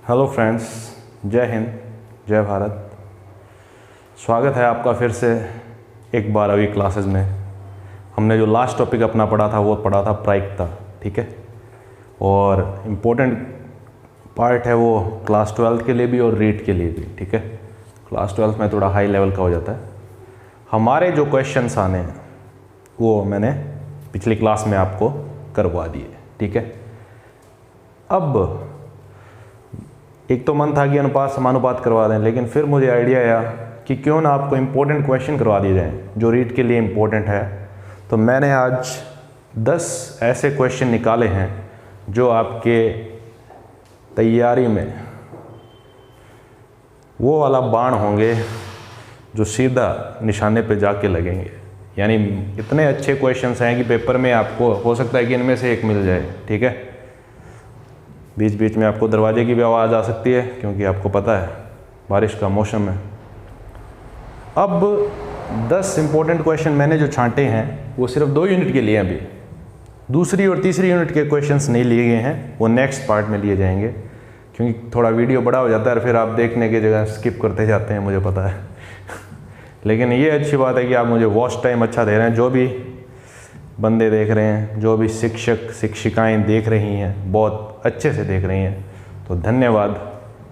Hello friends, जय हिंद, जय भारत। स्वागत है आपका फिर से एक 12वीं क्लासेस में। हमने जो लास्ट टॉपिक अपना पढ़ा था वो पढ़ा था प्रायिकता, ठीक है। और इम्पोर्टेंट पार्ट है वो क्लास 12 के लिए भी और रीट के लिए भी, ठीक है। क्लास 12 में थोड़ा हाई लेवल का हो जाता है। हमारे जो क्वेश्चंस आने हैं वो मैंने पिछली क्लास में आपको करवा दिए, ठीक है। अब एक तो मन था कि अनुपात समानुपात करवा दें, लेकिन फिर मुझे आइडिया आया कि क्यों ना आपको इम्पोर्टेंट क्वेश्चन करवा दिए जाएं जो रीट के लिए इम्पोर्टेंट है। तो मैंने आज 10 ऐसे क्वेश्चन निकाले हैं जो आपके तैयारी में वो वाला बाण होंगे जो सीधा निशाने पे जाके लगेंगे। यानी इतने अच्छे क्वेश्चंस हैं कि पेपर में आपको हो सकता है कि इनमें से एक मिल जाए, ठीक है। बीच बीच में आपको दरवाजे की भी आवाज़ आ सकती है क्योंकि आपको पता है बारिश का मौसम है। अब 10 इम्पोर्टेंट क्वेश्चन मैंने जो छांटे हैं वो सिर्फ 2 यूनिट के लिए हैं। अभी दूसरी और तीसरी यूनिट के क्वेश्चंस नहीं लिए गए हैं, वो नेक्स्ट पार्ट में लिए जाएंगे क्योंकि थोड़ा वीडियो बड़ा हो जाता है और फिर आप देखने की जगह स्किप करते जाते हैं, मुझे पता है। लेकिन ये अच्छी बात है कि आप मुझे वॉच टाइम अच्छा दे रहे हैं। जो भी बंदे देख रहे हैं, जो भी शिक्षक शिक्षिकाएं देख रही हैं, बहुत अच्छे से देख रही हैं, तो धन्यवाद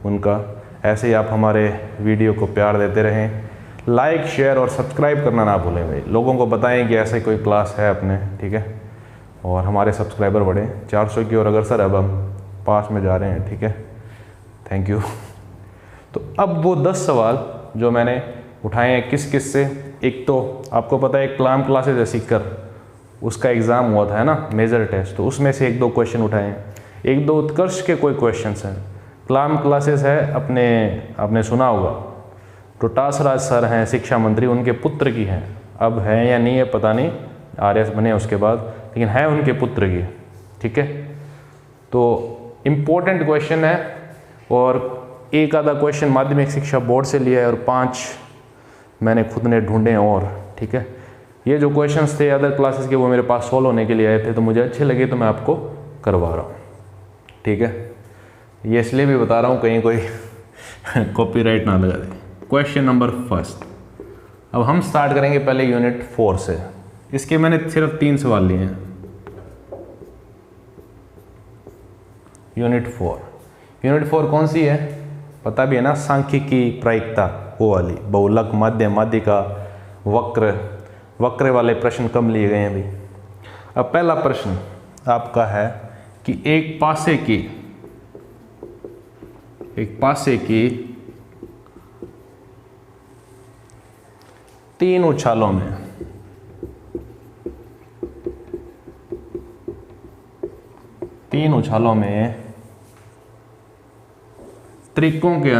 उनका। ऐसे ही आप हमारे वीडियो को प्यार देते रहें। लाइक, शेयर और सब्सक्राइब करना ना भूलें भाई। लोगों को बताएं कि ऐसे कोई क्लास है अपने, ठीक है। और हमारे सब्सक्राइबर बढ़े 400 की, और अगर सर अब हम पास में जा रहे हैं, ठीक है। Thank you. तो अब वो 10 सवाल जो मैंने उठाए हैं किस किस से। एक तो आपको पता है क्लाम क्लासेज है सीकर, उसका एग्ज़ाम हुआ था, है ना, मेजर टेस्ट। तो उसमें से 1-2 क्वेश्चन उठाए हैं। 1-2 उत्कर्ष के कोई क्वेश्चंस हैं। क्लाम क्लासेस है आपने सुना होगा, डोटासरा सर हैं शिक्षा मंत्री, उनके पुत्र की हैं। अब हैं या नहीं है पता नहीं, आरएस बने उसके बाद, लेकिन है उनके पुत्र की, ठीक है। तो इम्पोर्टेंट क्वेश्चन है और एक आधा क्वेश्चन माध्यमिक शिक्षा बोर्ड से लिया है और 5 मैंने खुद ने ढूंढे और, ठीक है। ये जो क्वेश्चंस थे अदर क्लासेस के वो मेरे पास सॉल्व होने के लिए आए थे, तो मुझे अच्छे लगे तो मैं आपको करवा रहा हूँ, ठीक है। ये इसलिए भी बता रहा हूँ कहीं कोई कॉपीराइट ना लगा दे। Question number 1। अब हम स्टार्ट करेंगे पहले यूनिट 4 से। इसके मैंने सिर्फ 3 सवाल लिए हैं। यूनिट 4 कौन सी है पता भी है ना, सांख्यिकी, प्रायिकता, वो वाली। बहुलक, माध्य, माध्यिका, वक्र वाले प्रश्न कम लिए गए हैं अभी। अब पहला प्रश्न आपका है कि एक पासे की 3 उछालों में त्रिकों के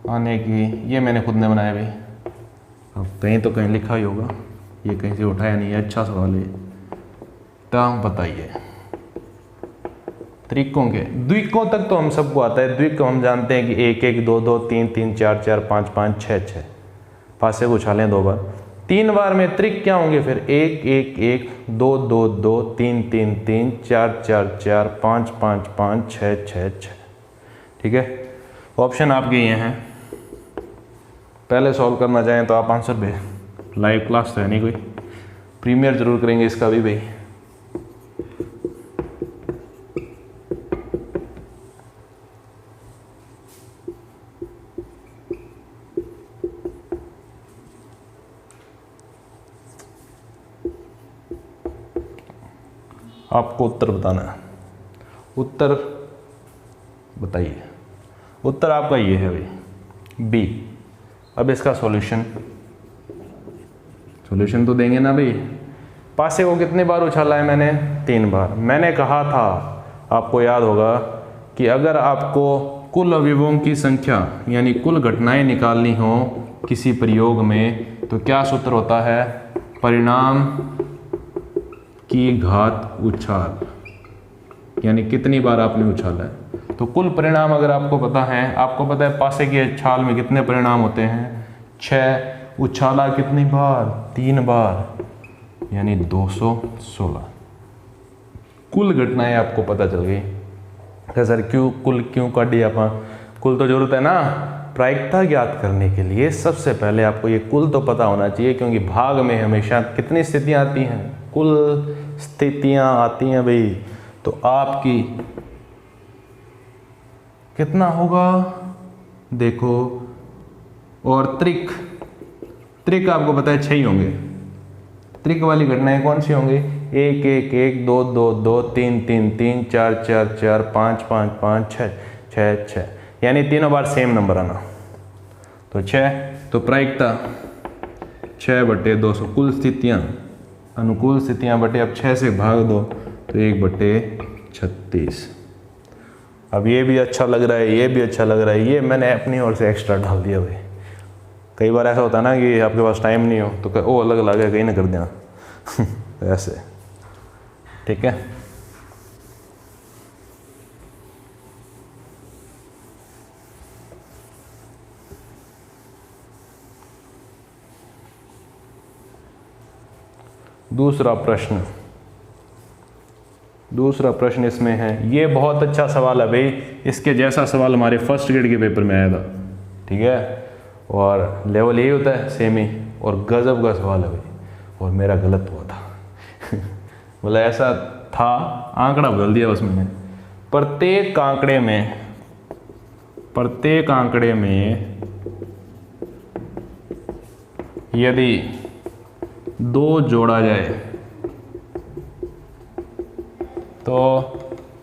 आने की ये मैंने खुद ने बनाया भाई। अब कहीं तो कहीं लिखा ही होगा, ये कहीं से उठाया नहीं है। अच्छा सवाल है। तो बताइए, त्रिकों के द्विकों तक तो हम सबको आता है। द्विक हम जानते हैं कि 1-1, 2-2, 3-3, 4-4, 5-5, 6-6 पासे उछालें 2 बार। 3 बार में त्रिक क्या होंगे फिर? 1-1-1, 2-2-2, 3-3-3, 4-4-4, 5-5-5, 6-6-6, ठीक है। ऑप्शन आपके ये हैं। पहले सॉल्व करना चाहें तो आप आंसर भेज। लाइव क्लास तो है नहीं कोई, प्रीमियर जरूर करेंगे इसका भी भाई। आपको उत्तर बताना है। उत्तर बताइए। उत्तर आपका ये है भाई, बी। अब इसका सॉल्यूशन तो देंगे ना भाई। पासे को कितने बार उछाला है मैंने? 3 बार। मैंने कहा था, आपको याद होगा, कि अगर आपको कुल अवयवों की संख्या यानी कुल घटनाएं निकालनी हो किसी प्रयोग में तो क्या सूत्र होता है? परिणाम की घात उछाल, यानी कितनी बार आपने उछाला है। तो कुल परिणाम अगर आपको पता है पासे के छाल में कितने परिणाम होते हैं? 6। उछाला कितनी बार? 3 बार, यानी 216। कुल घटनाएं आपको पता चल गई कि सर कुल क्यों काटी आप। कुल तो जरूरत है ना प्रायिकता ज्ञात करने के लिए। सबसे पहले आपको ये कुल तो पता होना चाहिए, क्योंकि भाग में हमेशा कितनी स्थितियां आती हैं, कुल स्थितियां आती हैं भाई। तो आपकी कितना होगा देखो, और त्रिक आपको पता है 6 ही होंगे। त्रिक वाली घटनाएं कौन सी होंगी, 1 1 1 2 2 2 3 3 3 4 4 4 5 5 5 6 6 6, यानी तीनों बार सेम नंबर आना। तो 6, तो प्रायिकता 6/200, कुल स्थितियां अनुकूल स्थितियां बटे अब 6 से भाग दो तो 1/36। अब ये भी अच्छा लग रहा है, ये भी अच्छा लग रहा है, ये मैंने अपनी ओर से एक्स्ट्रा डाल दिया भाई। कई बार ऐसा होता है ना कि आपके पास टाइम नहीं हो तो ओ अलग लगा कहीं ना कर देना ऐसे, ठीक है। दूसरा प्रश्न इसमें है, ये बहुत अच्छा सवाल है भाई। इसके जैसा सवाल हमारे फर्स्ट ग्रेड के पेपर में आया था, ठीक है, और लेवल यही होता है सेम ही, और गजब का सवाल है भाई, और मेरा गलत हुआ था मतलब ऐसा था, आंकड़ा बदल दिया बस मैंने। प्रत्येक आंकड़े में यदि 2 जोड़ा जाए तो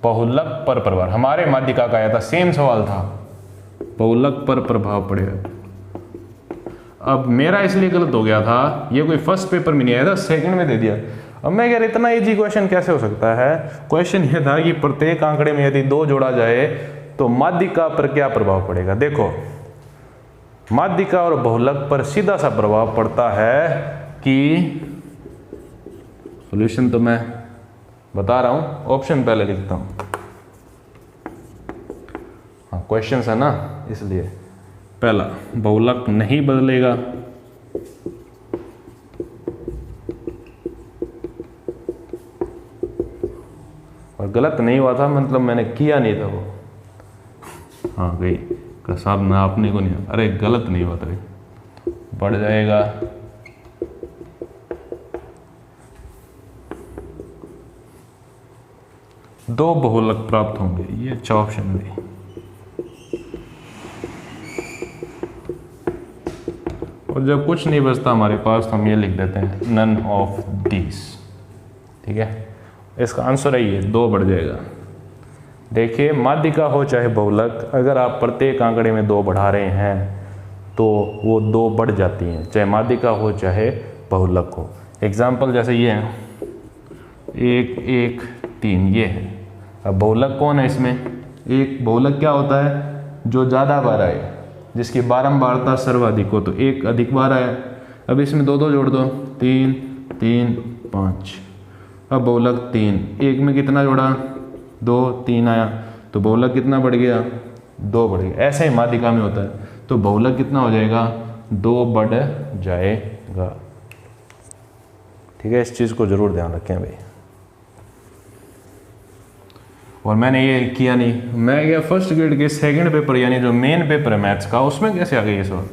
बहुलक पर प्रभाव, हमारे माध्यिका का आया था, सेम सवाल था, बहुलक पर प्रभाव पड़ेगा। अब मेरा इसलिए गलत हो गया था, ये कोई फर्स्ट पेपर में नहीं आया था, सेकंड में दे दिया। अब मैं कह रहा इतना इजी क्वेश्चन कैसे हो सकता है। क्वेश्चन ये था कि प्रत्येक आंकड़े में यदि 2 जोड़ा जाए तो माध्यिका पर क्या प्रभाव पड़ेगा। देखो माध्यिका और बहुलक पर सीधा सा प्रभाव पड़ता है कि, सॉल्यूशन तो मैं बता रहा हूं, ऑप्शन पहले लिखता हूं, हाँ क्वेश्चन है ना इसलिए। पहला, बहुलक नहीं बदलेगा, और गलत नहीं हुआ था मतलब मैंने किया नहीं था वो, हाँ गई का साहब ना आपने को नहीं, अरे गलत नहीं हुआ था, बढ़ जाएगा। दो बहुलक प्राप्त होंगे, ये अच्छा ऑप्शन भी। और जब कुछ नहीं बचता हमारे पास तो हम ये लिख देते हैं नन ऑफ दीज, ठीक है। इसका आंसर है ये 2 बढ़ जाएगा। देखिए माध्यिका हो चाहे बहुलक, अगर आप प्रत्येक आंकड़े में 2 बढ़ा रहे हैं तो वो 2 बढ़ जाती हैं, चाहे माध्यिका हो चाहे बहुलक हो। एग्जाम्पल जैसे ये है 1 1 3, ये है। अब बहुलक कौन है इसमें, एक बहुलक क्या होता है, जो ज़्यादा बार आए, जिसकी बारंबारता सर्वाधिक हो, तो 1 अधिक बार आया। अब इसमें 2 2 जोड़ दो, 3 3 5। अब बहुलक 3, 1 में कितना जोड़ा, 2 3 आया, तो बहुलक कितना बढ़ गया, 2 बढ़ गया। ऐसे ही माध्यिका में होता है, तो बहुलक कितना हो जाएगा, 2 बढ़ जाएगा, ठीक है। इस चीज़ को जरूर ध्यान रखें भाई। और मैंने ये किया नहीं, मैं गया फर्स्ट ग्रेड के सेकंड पेपर यानी जो मेन पेपर है मैथ्स का, उसमें कैसे आ गया ये सवाल,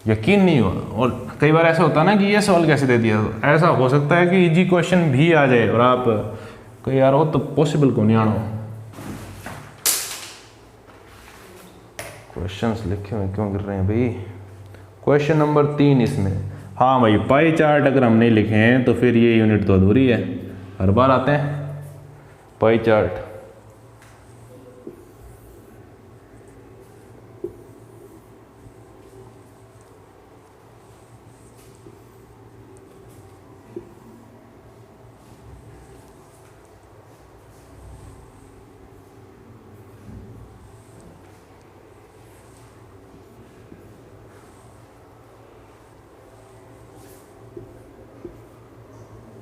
यकीन नहीं हुआ। और कई बार ऐसा होता है ना कि ये सवाल कैसे दे दिया, तो ऐसा हो सकता है कि इजी क्वेश्चन भी आ जाए और आप कहीं यार वो तो पॉसिबल को नहीं आना। क्वेश्चंस लिखे हुए क्यों गिर रहे हैं भाई। क्वेश्चन नंबर 3 इसमें, हाँ भाई पाई चार्ट अगर हम नहीं लिखे हैं तो फिर ये यूनिट तो अधूरी है। हर बार आते हैं पाई चार्ट,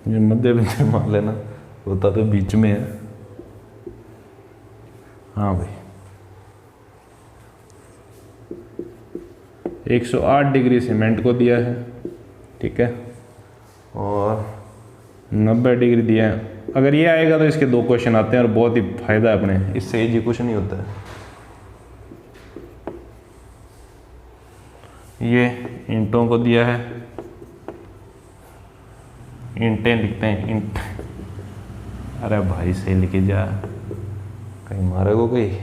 ये मध्य बिंदु मान लेना, होता तो बीच में है। हाँ भाई 108 डिग्री सीमेंट को दिया है, ठीक है, और 90 डिग्री दिया है। अगर ये आएगा तो इसके 2 क्वेश्चन आते हैं और बहुत ही फायदा है अपने, इससे इजी कुछ नहीं होता है। ये ईंटों को दिया है, ईंटें लिखते हैं, ईंट। अरे भाई सही लिखी जा, कहीं मारे को कोई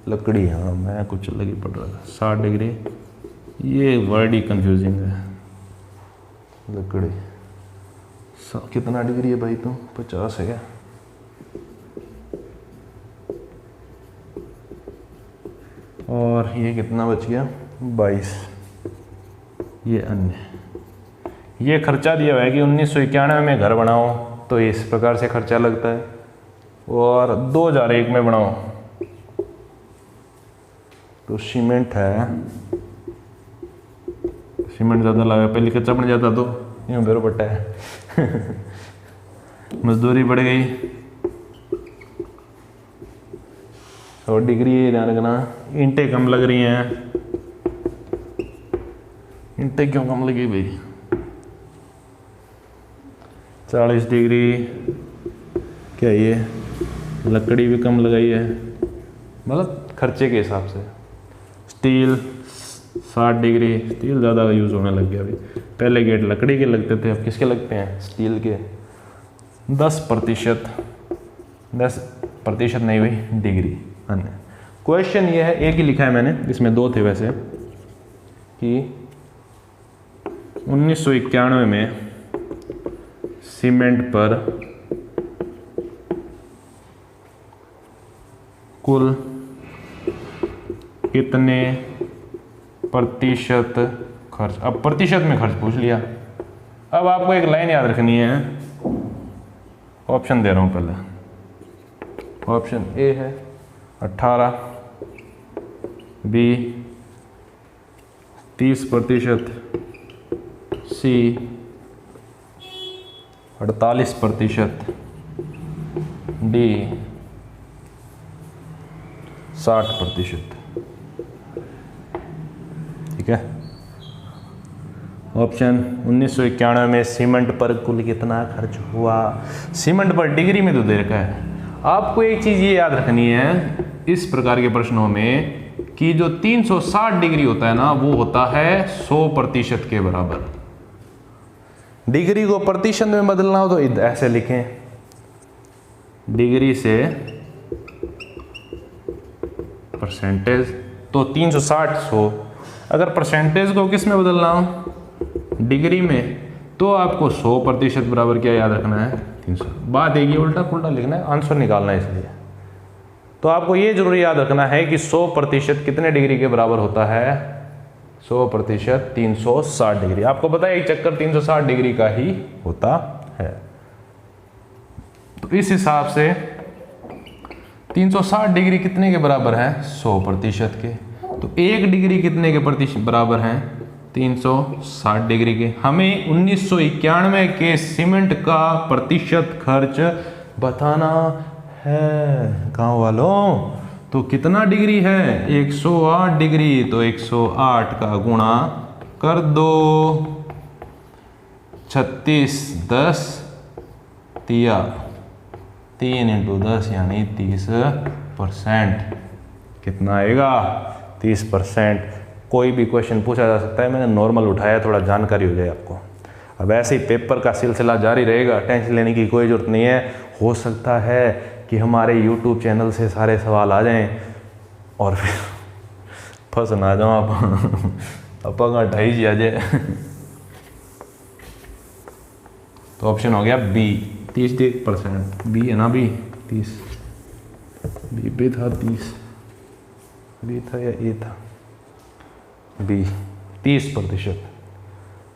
लकड़ी। हाँ मैं कुछ अलग ही पढ़ रहा था। 60 डिग्री, ये वर्ड ही कंफ्यूजिंग है। लकड़ी कितना डिग्री है भाई तुम? 50 है क्या? और ये कितना बच गया? 22। ये अन्य, ये खर्चा दिया हुआ है कि 1991 में घर बनाओ तो इस प्रकार से खर्चा लगता है, और 2001 में बनाओ तो सीमेंट है, सीमेंट ज़्यादा लगा। पहले कच्चा बन जाता तो यूँ बेरो पट्टा है। मजदूरी बढ़ गई। 100 डिग्री ध्यान रखना। ईंटें कम लग रही हैं। ईंटें क्यों कम लगी भाई? 40 डिग्री, क्या ये लकड़ी भी कम लगाई है, मतलब खर्चे के हिसाब से। स्टील 60 डिग्री, स्टील ज़्यादा यूज़ होने लग गया अभी। पहले गेट लकड़ी के लगते थे, अब किसके लगते हैं? स्टील के। 10% नहीं हुई डिग्री अन्य। क्वेश्चन ये है, एक ही लिखा है मैंने, इसमें 2 थे वैसे, कि 1991 में सीमेंट पर कुल कितने प्रतिशत खर्च। अब प्रतिशत में खर्च पूछ लिया। अब आपको एक लाइन याद रखनी है। ऑप्शन दे रहा हूं पहले। ऑप्शन ए है 18, बी 30%, सी 48%, डी 60%। ठीक है। ऑप्शन 1991 में सीमेंट पर कुल कितना खर्च हुआ। सीमेंट पर डिग्री में तो दे रखा है। आपको एक चीज़ ये याद रखनी है इस प्रकार के प्रश्नों में, कि जो 360 डिग्री होता है ना, वो होता है 100% के बराबर। डिग्री को प्रतिशत में बदलना हो तो ऐसे लिखें, डिग्री से परसेंटेज, तो 360 100। अगर परसेंटेज को किस में बदलना हो? डिग्री में, तो आपको 100% बराबर क्या याद रखना है? 300। बात एक ही उल्टा पुल्टा लिखना है, आंसर निकालना है। इसलिए तो आपको ये जरूर याद रखना है कि 100% कितने डिग्री के बराबर होता है? 100% 360 डिग्री। आपको पता है एक चक्कर 360 डिग्री का ही होता है। तो इस हिसाब से 360 डिग्री कितने के बराबर है? 100% के। तो 1 डिग्री कितने के प्रतिशत बराबर है? 360 डिग्री के। हमें 1991 के सीमेंट का प्रतिशत खर्च बताना है गांव वालों। तो कितना डिग्री है? 108 डिग्री। तो 108 का गुणा कर दो 36, 10 तिया 3 × 10 यानी 30%। कितना आएगा? 30%। कोई भी क्वेश्चन पूछा जा सकता है, मैंने नॉर्मल उठाया, थोड़ा जानकारी हो जाए आपको। अब ऐसे ही पेपर का सिलसिला जारी रहेगा, टेंशन लेने की कोई ज़रूरत नहीं है। हो सकता है कि हमारे YouTube चैनल से सारे सवाल आ जाएं और फिर फंस ना जाओ आप। अपा ढाई जी आ जाए। तो ऑप्शन हो गया बी 30%। बी है ना? बी 30, बी था 30, बी था या ए था? बी 30%।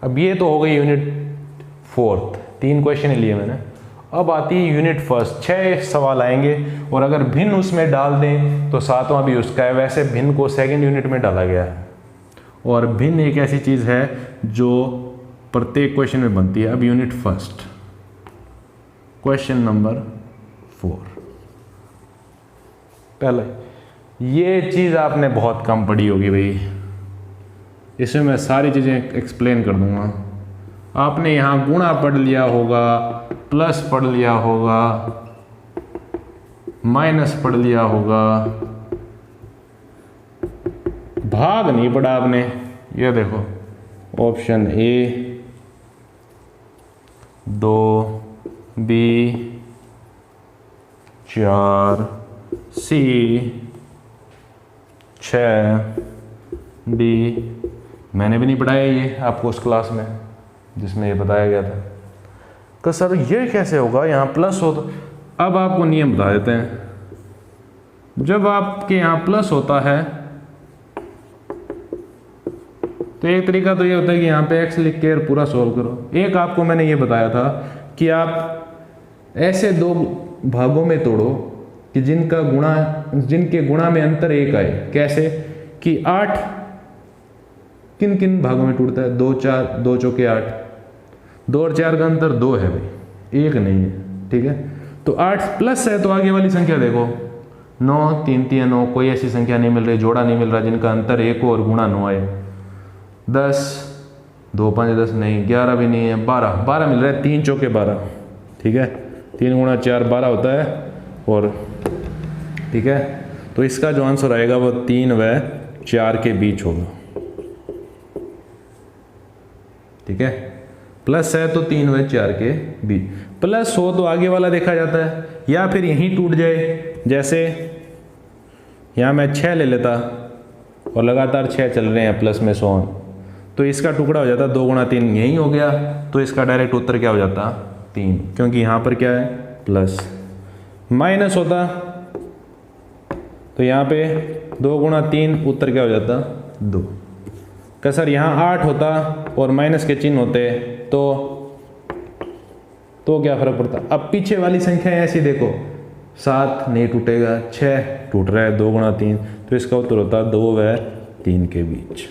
अब ये तो हो गई यूनिट 4, 3 क्वेश्चन लिए मैंने। अब आती है यूनिट 1, 6 सवाल आएंगे, और अगर भिन्न उसमें डाल दें तो 7वां भी उसका है। वैसे भिन्न को सेकंड यूनिट में डाला गया है, और भिन्न एक ऐसी चीज़ है जो प्रत्येक क्वेश्चन में बनती है। अब यूनिट 1, क्वेश्चन नंबर 4। पहले ये चीज़ आपने बहुत कम पढ़ी होगी भाई, इसमें मैं सारी चीज़ें एक्सप्लेन कर दूंगा। आपने यहाँ गुणा पढ़ लिया होगा, प्लस पढ़ लिया होगा, माइनस पढ़ लिया होगा, भाग नहीं पढ़ा आपने। ये देखो option A 2, B 4, C 6, D मैंने भी नहीं पढ़ाया ये आपको उस क्लास में जिसमें ये बताया गया था। तो सर ये कैसे होगा, यहाँ प्लस हो तो। अब आपको नियम बता देते हैं। जब आपके यहाँ प्लस होता है तो एक तरीका तो ये होता है कि यहाँ पे x लिख के और पूरा सोल्व करो। एक आपको मैंने ये बताया था कि आप ऐसे दो भागों में तोड़ो कि जिनके गुणा में अंतर 1 आए। कैसे कि 8 किन किन भागों में टूटता है, 2 4, 2 चौके 8, 2 और 4 का अंतर 2 है भाई, 1 नहीं है। ठीक है, तो 8 प्लस है तो आगे वाली संख्या देखो 9 3 3 9, कोई ऐसी संख्या नहीं मिल रही, जोड़ा नहीं मिल रहा जिनका अंतर 1 हो और गुणा 9 आए। 10 2 5 10 नहीं, 11 भी नहीं है, 12 मिल रहा है, 3 चौके 12। ठीक है, 3 गुणा 4 12 होता है। और ठीक है, तो इसका जो आंसर आएगा वो 3 व 4 के बीच होगा। ठीक है, प्लस है तो 3 व 4 के बीच। प्लस हो तो आगे वाला देखा जाता है, या फिर यहीं टूट जाए। जैसे यहाँ मैं 6 ले लेता और लगातार 6 चल रहे हैं प्लस में 100, तो इसका टुकड़ा हो जाता 2 गुणा 3 यही हो गया। तो इसका डायरेक्ट उत्तर क्या हो जाता 3, क्योंकि यहाँ पर क्या है प्लस। माइनस होता तो यहाँ पे 2 गुणा 3 उत्तर क्या हो जाता 2। का सर यहाँ 8 होता और माइनस के चिन्ह होते तो क्या फर्क पड़ता। अब पीछे वाली संख्या ऐसी देखो, 7 नहीं टूटेगा, 6 टूट रहा है, 2 गुणा 3, तो इसका उत्तर होता 2 व 3 के बीच।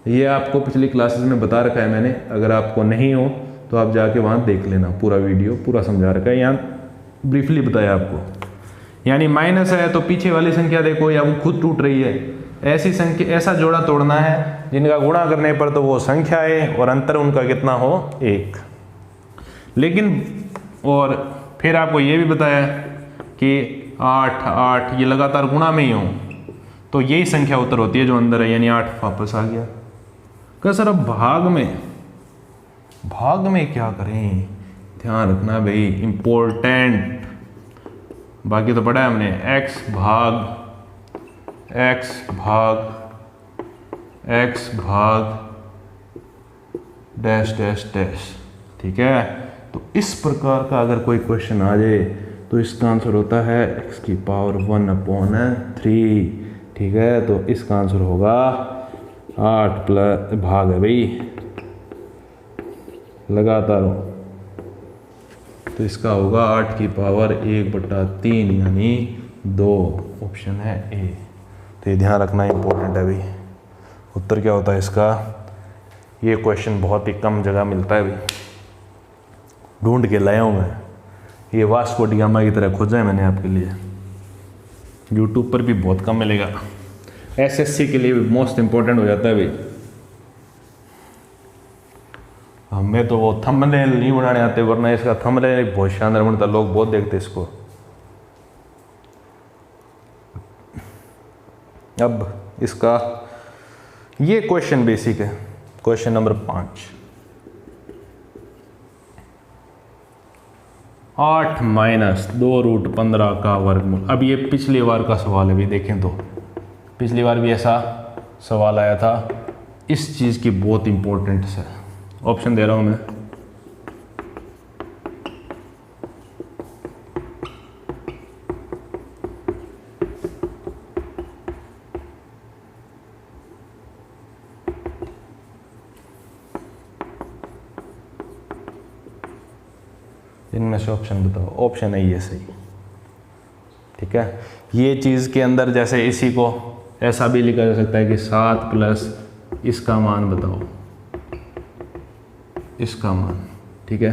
ये आपको पिछली क्लासेस में बता रखा है मैंने, अगर आपको नहीं हो तो आप जाके वहाँ देख लेना, पूरा वीडियो पूरा समझा रखा है, यहाँ ब्रीफली बताया आपको। यानी माइनस है तो पीछे वाली संख्या देखो या वो खुद टूट रही है, ऐसी संख्या ऐसा जोड़ा तोड़ना है जिनका गुणा करने पर तो वो संख्या है और अंतर उनका कितना हो 1। लेकिन और फिर आपको ये भी बताया कि 8 8 ये लगातार गुणा में ही हो तो यही संख्या उत्तर होती है जो अंदर है, यानी 8 वापस आ गया। क्या सर अब भाग में क्या करें, ध्यान रखना भाई, इंपॉर्टेंट। बाकी तो पढ़ा है हमने, x भाग डैश डैश डैश। ठीक है, तो इस प्रकार का अगर कोई क्वेश्चन आ जाए तो इसका आंसर होता है x की पावर 1/3। ठीक है, तो इसका आंसर होगा 8 प्लस भाग है भाई लगातार हो, तो इसका होगा 8 की पावर 1/3 यानी 2। ऑप्शन है ए। तो ये ध्यान रखना इंपॉर्टेंट है भाई। उत्तर क्या होता है इसका, ये क्वेश्चन बहुत ही कम जगह मिलता है भाई, ढूंढ के लाया हूँ मैं, ये वास्को डी गामा की तरह खोजा है मैंने आपके लिए, यूट्यूब पर भी बहुत कम मिलेगा। एसएससी के लिए भी मोस्ट इम्पोर्टेंट हो जाता है भाई। हमें तो वो थंबनेल नहीं बनाने आते, वरना इसका थंबनेल बहुत शानदार बनता, लोग बहुत देखते इसको। अब इसका ये क्वेश्चन बेसिक है, क्वेश्चन नंबर 5। 8 माइनस 2√15 का वर्गमूल। अब ये पिछली बार का सवाल है भी, देखें तो पिछली बार भी ऐसा सवाल आया था। इस चीज़ की बहुत इंपॉर्टेंस है, ऑप्शन दे रहा हूँ मैं। इनमें से ऑप्शन बताओ। ऑप्शन है ये सही। ठीक है, ये चीज़ के अंदर जैसे इसी को ऐसा भी लिखा जा सकता है कि 7 प्लस इसका मान बताओ, इसका मान। ठीक है,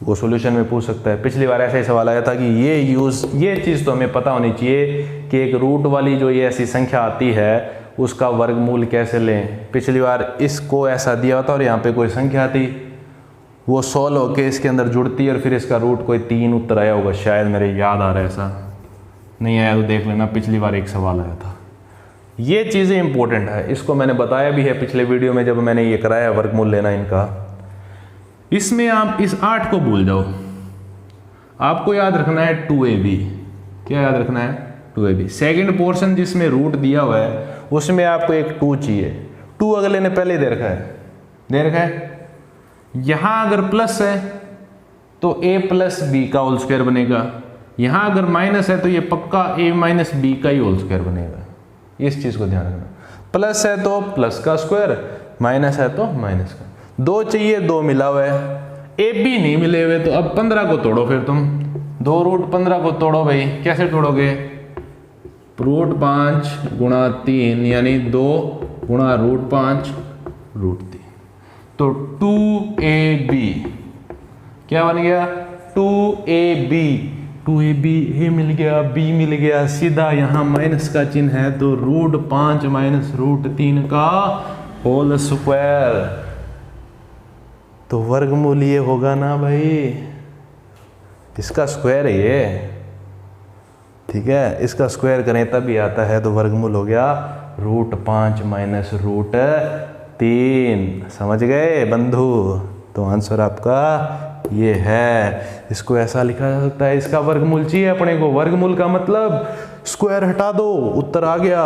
वो सॉल्यूशन में पूछ सकता है। पिछली बार ऐसा ही सवाल आया था कि ये चीज़ तो हमें पता होनी चाहिए कि एक रूट वाली जो ये ऐसी संख्या आती है उसका वर्गमूल कैसे लें। पिछली बार इसको ऐसा दिया होता और यहाँ पे कोई संख्या थी, वो 16 होके इसके अंदर जुड़ती और फिर इसका रूट कोई 3 उत्तर आया होगा, शायद मेरे याद आ रहा है। ऐसा नहीं आया तो देख लेना, पिछली बार एक सवाल आया था। ये चीज़ें इंपॉर्टेंट है, इसको मैंने बताया भी है पिछले वीडियो में जब मैंने ये कराया वर्गमूल लेना इनका। इसमें आप इस 8 को भूल जाओ, आपको याद रखना है 2ab। क्या याद रखना है? 2ab। सेकंड पोर्शन जिसमें रूट दिया हुआ है उसमें आपको एक 2 चाहिए। 2 अगले ने पहले दे रखा है। यहां अगर प्लस है तो a प्लस बी का होल स्क्वायर बनेगा, यहां अगर माइनस है तो ये पक्का a माइनस बी का ही होल स्क्वायर बनेगा। इस चीज को ध्यान रखना, प्लस है तो प्लस का स्क्वायर, माइनस है तो माइनस का। 2 चाहिए, 2 मिला हुआ है, ए बी नहीं मिले हुए, तो अब 15 को तोड़ो। फिर तुम 2 रूट 15 को तोड़ो भाई। कैसे तोड़ोगे? रूट 5 गुणा 3 यानी 2 गुणा रूट 5 रूट 3। तो 2ab क्या बन गया? 2ab। 2ab ए मिल गया, b मिल गया, सीधा यहाँ माइनस का चिन्ह है तो रूट 5 माइनस रूट 3 का होल स्क्वायर। तो वर्गमूल ये होगा ना भाई, इसका स्क्वायर है ये, ठीक है। इसका स्क्वायर करें तब भी आता है, तो वर्गमूल हो गया रूट 5 माइनस रूट 3। समझ गए बंधु? तो आंसर आपका ये है। इसको ऐसा लिखा जा सकता है, इसका वर्गमूल चाहिए अपने को। वर्गमूल का मतलब स्क्वायर हटा दो, उत्तर आ गया।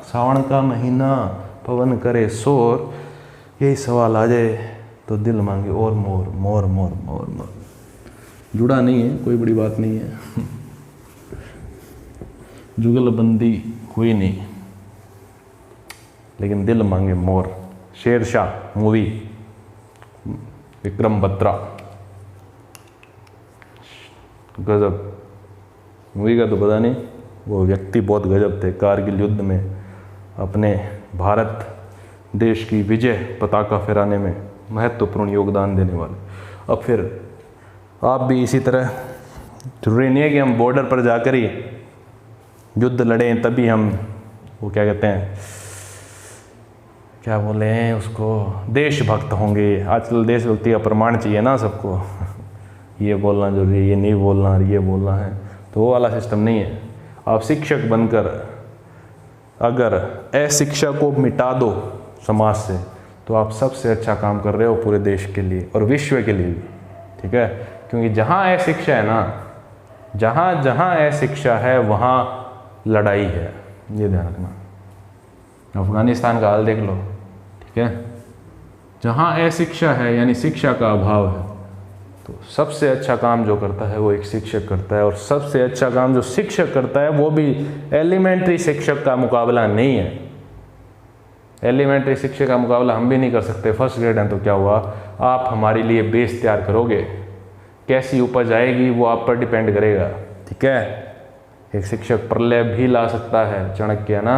सावन का महीना पवन करे शोर, यही सवाल आ जाए तो दिल मांगे और मोर मोर मोर मोर मोर। जुड़ा नहीं है, कोई बड़ी बात नहीं है। जुगलबंदी कोई नहीं, लेकिन दिल मांगे मोर। शेरशाह मूवी, विक्रम बत्रा, गजब मूवी का तो पता नहीं, वो व्यक्ति बहुत गजब थे। कारगिल युद्ध में अपने भारत देश की विजय पताका फहराने में महत्वपूर्ण योगदान देने वाले। अब फिर आप भी इसी तरह, जरूरी नहीं है कि हम बॉर्डर पर जाकर ही युद्ध लड़ें तभी हम वो क्या कहते हैं, क्या बोले हैं उसको, देशभक्त होंगे। आजकल देशभक्ति का प्रमाण चाहिए ना सबको। ये बोलना जरूरी है, ये नहीं बोलना, ये बोलना है, तो वो वाला सिस्टम नहीं है। आप शिक्षक बनकर अगर अशिक्षा को मिटा दो समाज से, तो आप सबसे अच्छा काम कर रहे हो पूरे देश के लिए और विश्व के लिए भी, ठीक है। क्योंकि जहाँ अशिक्षा है ना, जहाँ जहाँ अशिक्षा है वहाँ लड़ाई है, ये ध्यान रखना। अफगानिस्तान का हाल देख लो, ठीक है। जहाँ अशिक्षा है यानी शिक्षा का अभाव है, तो सबसे अच्छा काम जो करता है वो एक शिक्षक करता है। और सबसे अच्छा काम जो शिक्षक करता है वो भी एलिमेंट्री शिक्षक का मुकाबला नहीं है। एलिमेंट्री शिक्षक का मुकाबला हम भी नहीं कर सकते, फर्स्ट ग्रेड है तो क्या हुआ। आप हमारे लिए बेस तैयार करोगे, कैसी उपज आएगी वो आप पर डिपेंड करेगा, ठीक है। एक शिक्षक प्रलय भी ला सकता है, चाणक्य ना,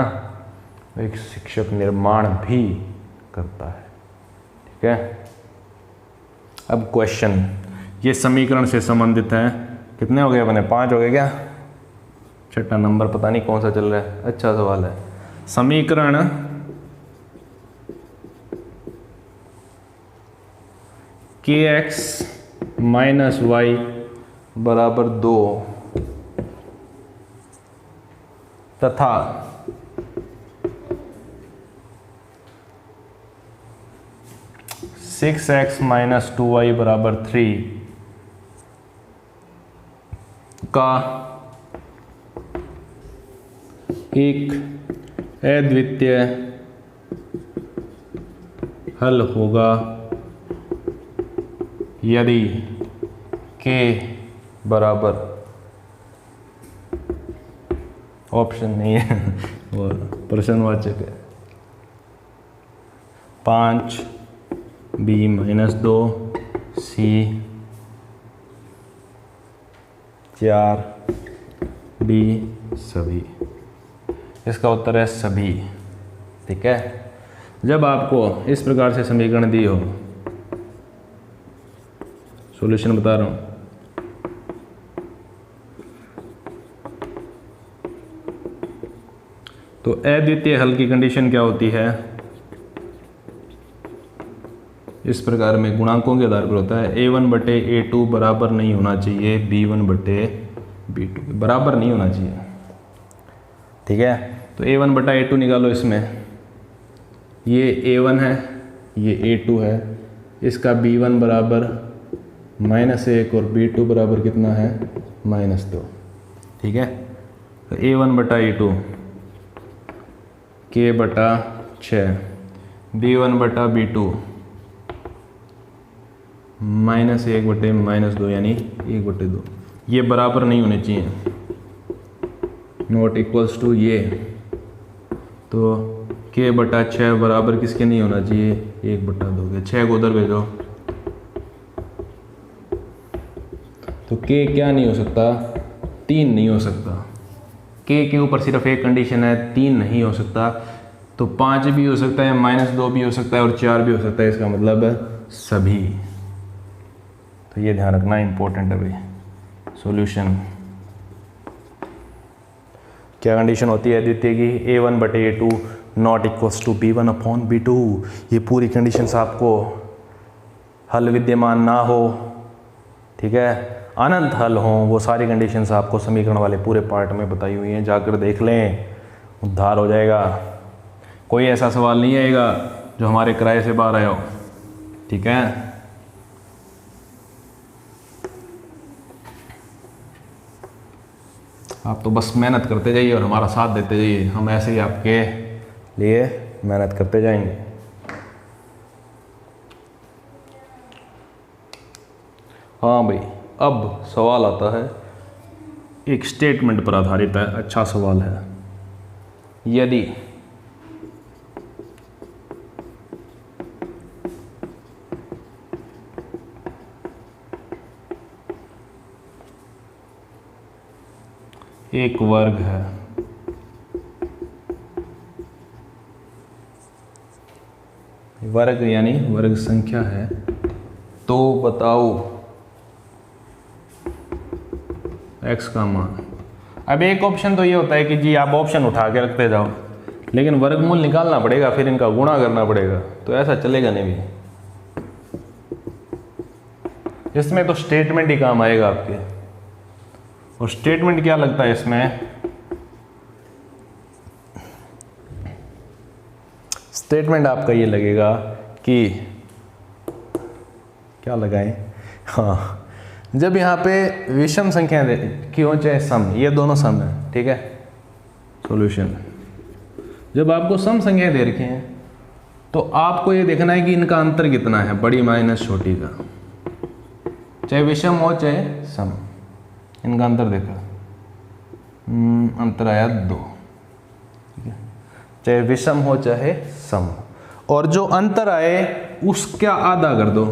एक शिक्षक निर्माण भी करता है, ठीक है। अब क्वेश्चन, ये समीकरण से संबंधित है। कितने हो गए अपने? 5 हो गए क्या? छठा नंबर पता नहीं कौन सा चल रहा है। अच्छा सवाल है। समीकरण kx माइनस वाई बराबर 2 तथा सिक्स एक्स माइनस 2y बराबर 3 का एक अद्वितीय हल होगा यदि k बराबर, ऑप्शन नहीं है और प्रश्नवाचक है, 5 b माइनस 2 c 4 d सभी। इसका उत्तर है सभी, ठीक है। जब आपको इस प्रकार से समीकरण दी हो, सॉल्यूशन बता रहा हूं, तो अद्वितीय हल की कंडीशन क्या होती है, इस प्रकार में गुणांकों के आधार पर होता है a1 बटे a2 बराबर नहीं होना चाहिए b1 बटे b2, बराबर नहीं होना चाहिए। ठीक है, तो a1 बटा a2 निकालो। इसमें ये a1 है, ये a2 है, इसका b1 बराबर -1 और b2 बराबर कितना है -2। ठीक है, तो a1 बटा a2 k बटा 6, b1 बटा b2 -1 बटे -2 यानी 1 बटे 2। ये बराबर नहीं होने चाहिए, नॉट इक्वल्स टू ये। तो k बटा 6 बराबर किसके नहीं होना चाहिए, 1 बटा 2 के। 6 को उधर भेजो, तो k क्या नहीं हो सकता, 3 नहीं हो सकता। k के ऊपर सिर्फ एक कंडीशन है, 3 नहीं हो सकता। तो 5 भी हो सकता है, -2 भी हो सकता है और 4 भी हो सकता है, इसका मतलब सभी। तो ये ध्यान रखना इंपॉर्टेंट है भाई। सॉल्यूशन क्या कंडीशन होती है द्वितीय की, a1 बटे a2 not equals to b1 upon b2। ये पूरी कंडीशंस आपको हल विद्यमान ना हो, ठीक है, अनंत हल हो, वो सारी कंडीशंस आपको समीकरण वाले पूरे पार्ट में बताई हुई हैं, जाकर देख लें, उद्धार हो जाएगा। कोई ऐसा सवाल नहीं आएगा जो हमारे किराए से बाहर आया हो। ठीक है, आप तो बस मेहनत करते जाइए और हमारा साथ देते जाइए, हम ऐसे ही आपके लिए मेहनत करते जाएंगे। हाँ भाई, अब सवाल आता है, एक स्टेटमेंट पर आधारित है, अच्छा सवाल है। यदि एक वर्ग है, वर्ग यानी वर्ग संख्या है, तो बताओ x का मान। अब एक ऑप्शन तो ये होता है कि जी आप ऑप्शन उठा के रखते जाओ, लेकिन वर्गमूल निकालना पड़ेगा, फिर इनका गुणा करना पड़ेगा, तो ऐसा चलेगा नहीं भी। इसमें तो स्टेटमेंट ही काम आएगा आपके। और स्टेटमेंट क्या लगता है इसमें, स्टेटमेंट आपका ये लगेगा कि क्या लगाएं, हाँ, जब यहाँ पे विषम संख्या क्यों चाहे सम, ये दोनों सम है, ठीक है। सॉल्यूशन, जब आपको सम संख्या दे रखे हैं तो आपको ये देखना है कि इनका अंतर कितना है, बड़ी माइनस छोटी का, चाहे विषम हो चाहे सम। इनका अंतर देखा, अंतर आया 2, ठीक है, चाहे विषम हो चाहे सम। और जो अंतर आए उसका आधा कर दो,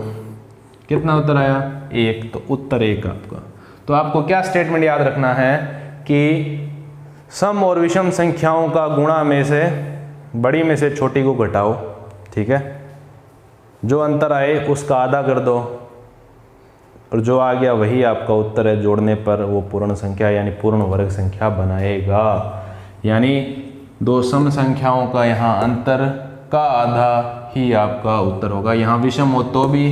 कितना उत्तर आया 1, तो उत्तर 1 आपका। तो आपको क्या स्टेटमेंट याद रखना है कि सम और विषम संख्याओं का गुणा में से बड़ी में से छोटी को घटाओ, ठीक है, जो अंतर आए उसका आधा कर दो, और जो आ गया वही आपका उत्तर है। जोड़ने पर वो पूर्ण संख्या यानी पूर्ण वर्ग संख्या बनाएगा। यानी दो सम संख्याओं का यहाँ अंतर का आधा ही आपका उत्तर होगा। यहाँ विषम हो तो भी,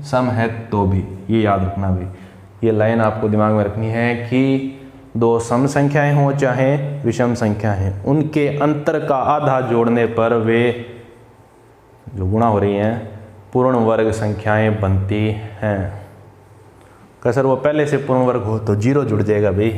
सम है तो भी, ये याद रखना भी। ये लाइन आपको दिमाग में रखनी है कि दो सम संख्याएं हों चाहे विषम संख्याएं, उनके अंतर का आधा जोड़ने पर वे जो गुणा हो रही हैं पूर्ण वर्ग संख्याएं बनती हैं। क्या सर वो पहले से पूर्ण वर्ग हो तो 0 जुड़ जाएगा भाई।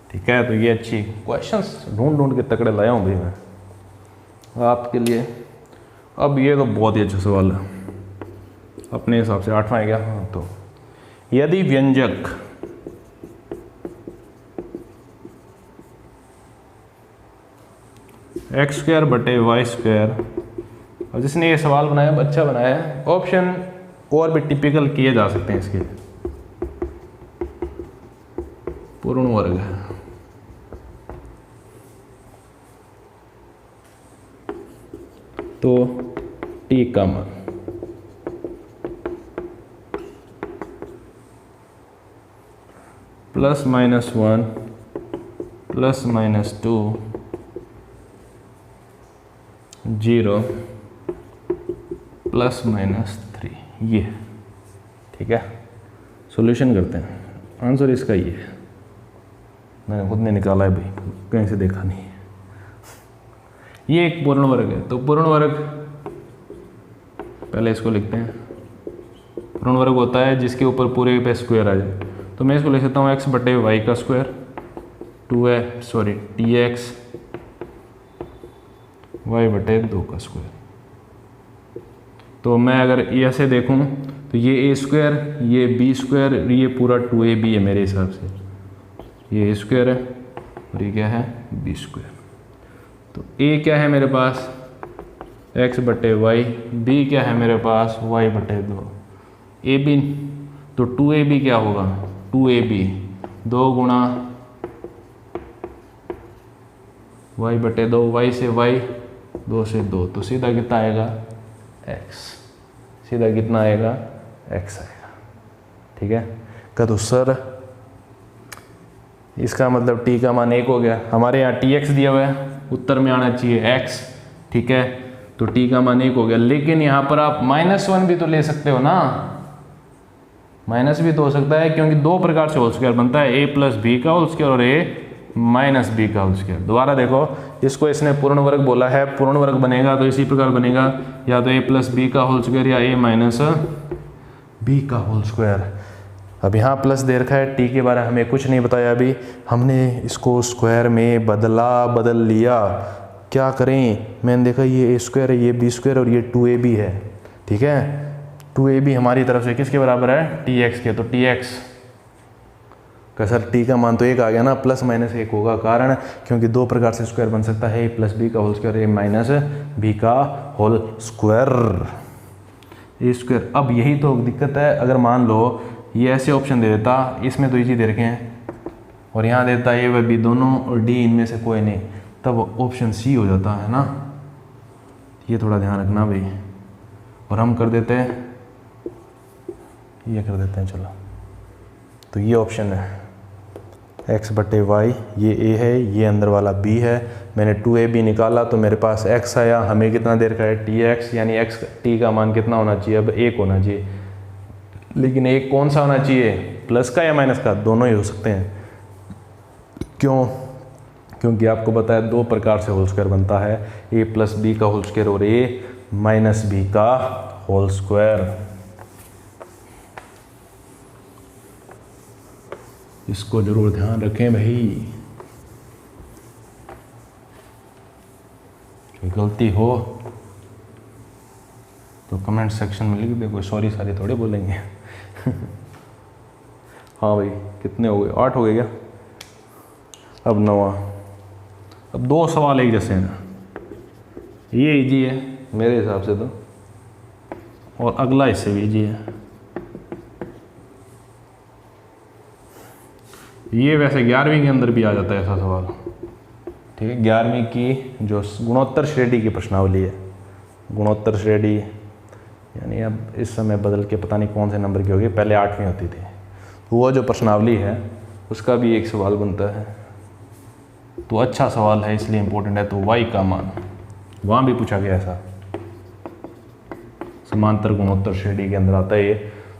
ठीक है, तो ये अच्छी क्वेश्चंस ढूंढ के तकड़े लाया हूँ भाई मैं आपके लिए। अब ये तो बहुत ही अच्छा सवाल है अपने हिसाब से, 8वां है क्या। हाँ, तो यदि व्यंजक x² बटे y², और जिसने ये सवाल बनाया अच्छा बनाया है। ऑप्शन और भी टिपिकल किए जा सकते हैं इसके, पूर्ण वर्ग है। तो t का मान +-1 +-2 0 +-3 ये, ठीक है। सॉल्यूशन करते हैं। आंसर इसका ये है, मैंने खुद ने निकाला है भाई, कहीं से देखा नहीं है। ये एक पूर्ण वर्ग है, तो पूर्ण वर्ग पहले इसको लिखते हैं। पूर्ण वर्ग होता है जिसके ऊपर पूरे पे स्क्वायर आ जाए, तो मैं इसको लिख सकता हूँ x/y का स्क्वायर 2x y/2 का स्क्वायर। तो मैं अगर ऐसे देखूँ तो ये a स्क्वायर, ये b स्क्वायर, ये पूरा 2ab है मेरे हिसाब से। ये a स्क्वायर है और ये क्या है b स्क्वायर। तो a क्या है मेरे पास x/y, b क्या है मेरे पास y/2, ab, तो 2ab क्या होगा 2ab 2 गुणा y/2, y से y 2 से 2, तो सीधा कितना आएगा x, सीधा कितना आएगा x आएगा, ठीक है। का तो सर इसका मतलब t का मान 1 हो गया, हमारे यहाँ tx दिया हुआ है, उत्तर में आना चाहिए x, ठीक है। तो t का मान 1 हो गया, लेकिन यहाँ पर आप -1 भी तो ले सकते हो ना, माइनस भी तो हो सकता है, क्योंकि दो प्रकार से होल स्क्वायर बनता है, a + b का होल स्क्वायर और a - b का होल स्क्वायर। दोबारा देखो, इसको इसने पूर्ण वर्ग बोला है, पूर्ण वर्ग बनेगा तो इसी प्रकार बनेगा, या तो a + b का होल स्क्वायर या a - b का होल स्क्वायर। अब यहाँ प्लस दे रखा है, t के बारे में हमें कुछ नहीं बताया अभी, हमने इसको स्क्वायर में बदल लिया। क्या करें, मैंने देखा ये a स्क्वायर है, ये b स्क्वायर और ये 2ab है, ठीक है। 2ab हमारी तरफ से किसके बराबर है tx के, तो tx का सर t का मान तो 1 आ गया ना, +-1 होगा, कारण क्योंकि दो प्रकार से स्क्वायर बन सकता है, a + b का होल स्क्वायर, a - b का होल स्क्वायर, a स्क्वायर। अब यही तो दिक्कत है, अगर मान लो ये ऐसे ऑप्शन दे देता, इसमें तो इजी दे रखे हैं, और यहाँ देता a व b दोनों और d इनमें से कोई नहीं, तब ऑप्शन सी हो जाता है ना, ये थोड़ा ध्यान रखना भाई। और हम कर देते हैं, ये कर देते हैं, चलो। तो ये ऑप्शन है x/y, ये a है, ये अंदर वाला b है, मैंने 2ab निकाला तो मेरे पास x आया, हमें कितना देर का है tx, यानी t का मान कितना होना चाहिए, अब 1 होना चाहिए। लेकिन 1 कौन सा होना चाहिए, प्लस का या माइनस का, दोनों ही हो सकते हैं। क्यों, क्योंकि आपको पता है दो प्रकार से होल स्क्वायर बनता है, a + b का होल स्क्वायर और a - b का होल स्क्वायर। इसको जरूर ध्यान रखें भाई, गलती हो तो कमेंट सेक्शन में लिख दे, कोई सॉरी सारी थोड़े बोलेंगे। हाँ भाई, कितने हो गए, 8 हो गए क्या, अब 9। अब 2 सवाल एक जैसे हैं ना, ये इजी है मेरे हिसाब से तो, और अगला इससे भी इजी है। ये वैसे 11वीं के अंदर भी आ जाता है ऐसा सवाल, ठीक है। 11वीं की जो गुणोत्तर श्रेणी की प्रश्नावली है, गुणोत्तर श्रेणी यानी अब इस समय बदल के पता नहीं कौन से नंबर की होगी, पहले 8वीं होती थी, तो वो जो प्रश्नावली है उसका भी एक सवाल बनता है। तो अच्छा सवाल है, इसलिए इम्पोर्टेंट है। तो y का मान वहाँ भी पूछा गया ऐसा, समांतर गुणोत्तर श्रेणी के अंदर आता है ये,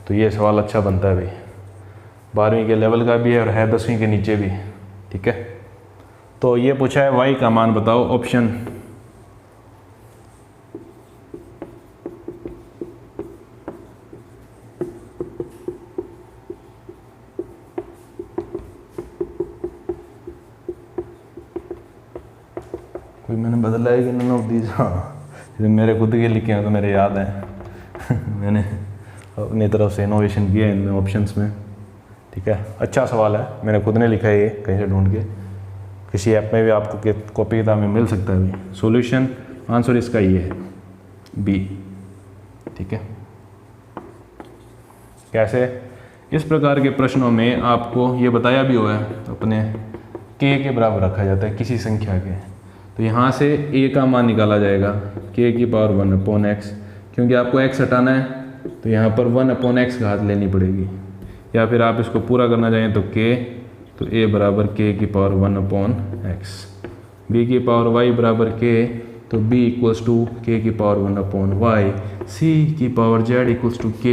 तो ये सवाल अच्छा बनता है भाई, 12वीं के लेवल का भी है और है 10वीं के नीचे भी, ठीक है। तो ये पूछा है y का मान बताओ, ऑप्शन कोई मैंने बदला है कि नन ऑफ दीज, हाँ मेरे खुद के लिखे हैं तो मेरे याद हैं। मैंने अपनी तरफ से इनोवेशन किया है इनमें ऑप्शंस में, ठीक है। अच्छा सवाल है, मैंने खुद ने लिखा है ये, कहीं से ढूंढ के, किसी ऐप में भी आपको कॉपी किताब में मिल सकता है भी। सॉल्यूशन आंसर इसका ये है बी, ठीक है। कैसे, इस प्रकार के प्रश्नों में आपको ये बताया भी हुआ है, अपने k के बराबर रखा जाता है किसी संख्या के, तो यहाँ से a का मान निकाला जाएगा k⁴ क्योंकि आपको x हटाना है तो यहाँ पर 1/x घात लेनी पड़ेगी, या फिर आप इसको पूरा करना चाहें तो k तो a बराबर k की पावर 1/x, b की पावर y बराबर k, तो b इक्वल्स टू k की पावर 1/y, c की पावर z इक्वल्स टू k,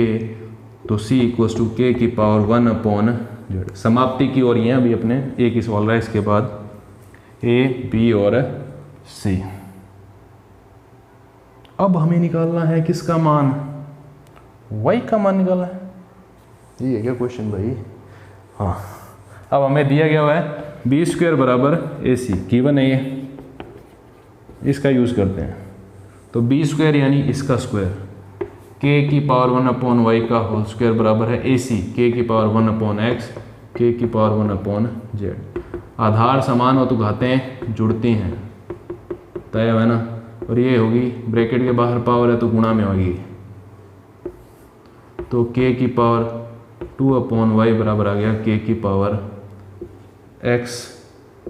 तो c इक्वल्स टू k की पावर 1/z। समाप्ति की ओर यहाँ भी अपने एक ही सवाल रहा है, इसके बाद a, b और c। अब हमें निकालना है किसका मान, y का मान निकालना है। ये है क्या क्वेश्चन भाई? हाँ, अब हमें दिया गया हुआ है b² बराबर AC, गिवन है ये, इसका यूज़ करते हैं। तो b² यानी इसका स्क्वायर, k की पावर 1/y का होल स्क्वायर बराबर है AC, k की पावर 1/x, k की पावर 1/z। आधार समान हो तो घातें जुड़ती हैं, तय है ना। और ये होगी ब्रैकेट के बाहर पावर है तो गुणा में होगी, तो k की पावर 2/y बराबर आ गया k की power x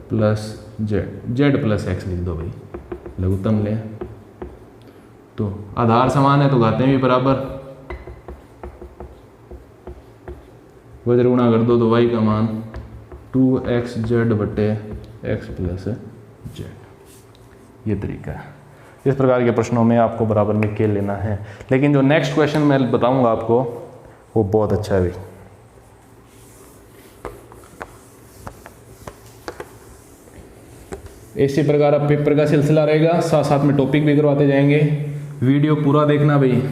plus z plus x लिख दो भाई, लघुत्तम ले। तो आधार समान है तो घातें भी बराबर, वज्र गुणा कर दो तो y का मान 2xz बटे x प्लस z। ये तरीका है। इस प्रकार के प्रश्नों में आपको बराबर में k लेना है। लेकिन जो नेक्स्ट क्वेश्चन मैं बताऊंगा आपको वो बहुत अच्छा है भाई। इसी प्रकार अब पेपर का सिलसिला रहेगा, साथ साथ में टॉपिक भी करवाते जाएंगे। वीडियो पूरा देखना भाई,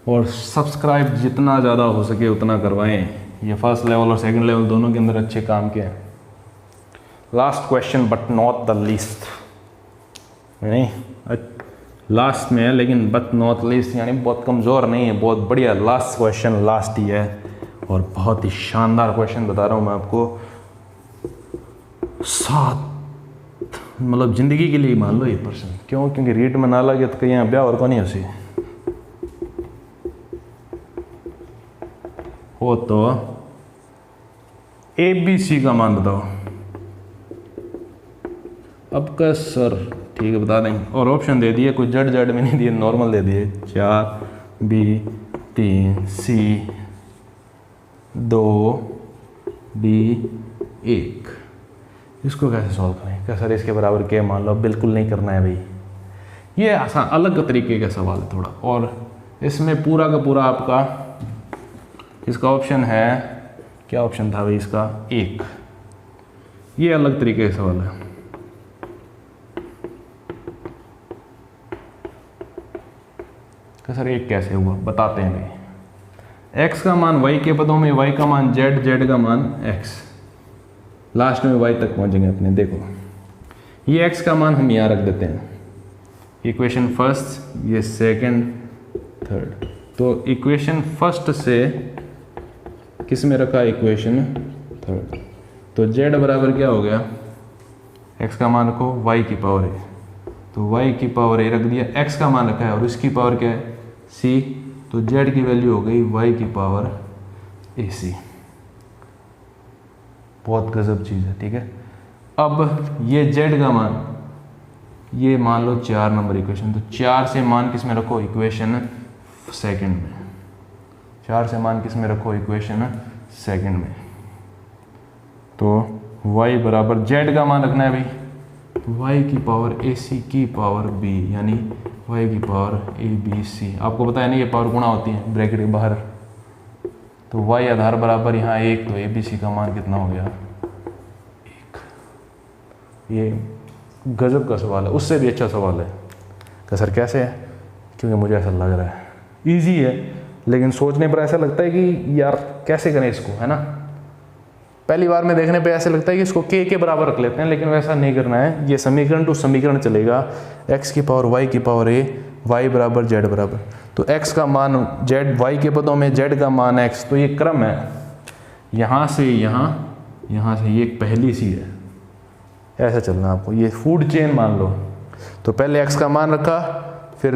और सब्सक्राइब जितना ज़्यादा हो सके उतना करवाएं। ये फर्स्ट लेवल और सेकंड लेवल दोनों के अंदर अच्छे काम के हैं। Last question but not the least, नहीं लास्ट में है लेकिन बट नॉट लीस्ट, यानी बहुत कमज़ोर नहीं है, बहुत बढ़िया। लास्ट क्वेश्चन लास्ट ही है और बहुत ही शानदार क्वेश्चन बता रहा हूँ मैं आपको। सात मतलब ज़िंदगी के लिए मान लो ये प्रश्न, क्यों? क्योंकि रीट में ना लगे तो कहीं यहाँ ब्याह और को नहीं हसी हो। तो ABC का मान बताओ। अब का सर ठीक है बता देंगे, और ऑप्शन दे दिए, कुछ जड़ में नहीं दिए, नॉर्मल दे दिए। 4 B 3 C 2 D 1। इसको कैसे सॉल्व करें? क्या सर इसके बराबर क्या मान लो? बिल्कुल नहीं करना है भाई, ये आसान अलग तरीके का सवाल है थोड़ा, और इसमें पूरा का पूरा आपका इसका ऑप्शन है, क्या ऑप्शन था भाई इसका? 1। ये अलग तरीके का सवाल है। तो सर 1 कैसे हुआ बताते हैं भाई। x का मान y के पदों में, y का मान z, z का मान x, लास्ट में y तक पहुंचेंगे अपने। देखो ये x का मान हम यहाँ रख देते हैं, इक्वेशन फर्स्ट, ये सेकंड, थर्ड। तो इक्वेशन फर्स्ट से किस में रखा? Equation third. तो z बराबर क्या हो गया? x का मान रखो y की पावर a, तो y की पावर a रख दिया, x का मान रखा है और इसकी पावर क्या है? c, तो z की वैल्यू हो गई y की पावर ac। बहुत गजब चीज़ है, ठीक है। अब ये z का मान, ये मान लो 4 नंबर इक्वेशन, तो 4 से मान किस में रखो? इक्वेशन सेकंड में। 4 से मान किस में रखो? इक्वेशन सेकंड में। तो y बराबर z का मान रखना है भाई, y की पावर ac की पावर b, यानी y की पावर abc। आपको पता है ना ये पावर गुणा होती है ब्रैकेट के बाहर। तो y आधार बराबर यहाँ 1, तो abc का मान कितना हो गया? 1। ये गजब का सवाल है, उससे भी अच्छा सवाल है। कि सर कैसे है? क्योंकि मुझे ऐसा लग रहा है इजी है, लेकिन सोचने पर ऐसा लगता है कि यार कैसे करें इसको, है ना। पहली बार में देखने पे ऐसे लगता है कि इसको k के बराबर रख लेते हैं, लेकिन वैसा नहीं करना है। ये समीकरण टू समीकरण चलेगा, x की पावर y की पावर a, y बराबर z बराबर। तो x का मान z, y के पदों में z का मान x, तो ये क्रम है यहाँ से यहाँ, यहाँ से ये पहली सी है, ऐसा चलना आपको। ये फूड चेन मान लो। तो पहले x का मान रखा, फिर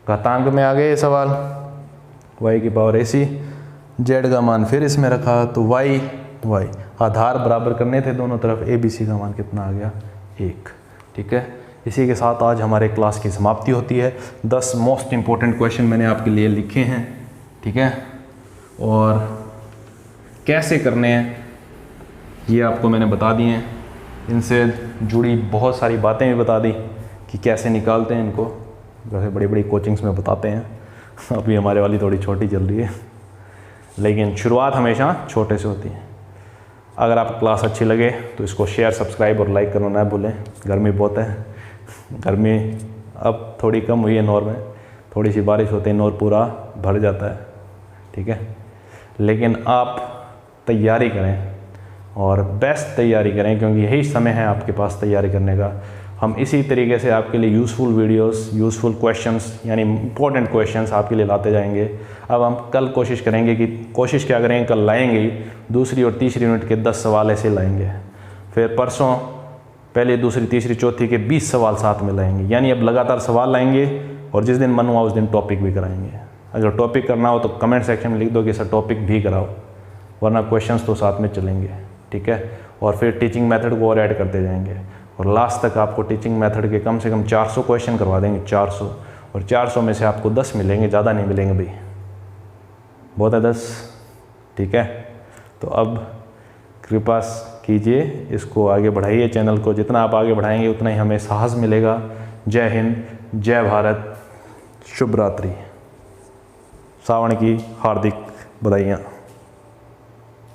घातांक में आ गए सवाल, y की पावर ac, z का मान फिर इसमें रखा, तो y आधार बराबर करने थे दोनों तरफ, abc का मान कितना आ गया? 1। ठीक है, इसी के साथ आज हमारे क्लास की समाप्ति होती है। 10 मोस्ट इम्पोर्टेंट क्वेश्चन मैंने आपके लिए लिखे हैं, ठीक है, और कैसे करने हैं ये आपको मैंने बता दिए हैं, इनसे जुड़ी बहुत सारी बातें भी बता दी कि कैसे निकालते हैं इनको, जैसे बड़ी बड़ी कोचिंग्स में बताते हैं। अभी हमारे वाली थोड़ी छोटी चल रही है, लेकिन शुरुआत हमेशा छोटे से होती है। अगर आपको क्लास अच्छी लगे तो इसको शेयर, सब्सक्राइब और लाइक करना ना भूलें। गर्मी बहुत है, गर्मी अब थोड़ी कम हुई है नौर में, थोड़ी सी बारिश होते ही नौर पूरा भर जाता है, ठीक है। लेकिन आप तैयारी करें और बेस्ट तैयारी करें, क्योंकि यही समय है आपके पास तैयारी करने का। हम इसी तरीके से आपके लिए यूज़फुल वीडियोस, यूज़फुल क्वेश्चंस यानी इंपॉर्टेंट क्वेश्चंस आपके लिए लाते जाएंगे। अब हम कल कोशिश करेंगे कि कोशिश क्या करेंगे, कल लाएंगे ही दूसरी और तीसरी यूनिट के 10 सवाल ऐसे लाएंगे। फिर परसों पहले, दूसरी, तीसरी, चौथी के 20 सवाल साथ में लाएंगे। यानी अब लगातार सवाल लाएंगे और जिस दिन मन हुआ उस दिन टॉपिक भी कराएंगे। अगर टॉपिक करना हो तो कमेंट सेक्शन में लिख दो कि सर टॉपिक भी कराओ, वरना क्वेश्चंस तो साथ में चलेंगे, ठीक है। और फिर टीचिंग मेथड को और ऐड करते जाएंगे और लास्ट तक आपको टीचिंग मेथड के कम से कम 400 क्वेश्चन करवा देंगे, 400। और 400 में से आपको 10 मिलेंगे, ज़्यादा नहीं मिलेंगे भाई, बहुत है 10, ठीक है। तो अब कृपा कीजिए, इसको आगे बढ़ाइए, चैनल को जितना आप आगे बढ़ाएंगे उतना ही हमें साहस मिलेगा। जय हिंद, जय भारत, शुभ रात्रि, सावन की हार्दिक बधाइयाँ।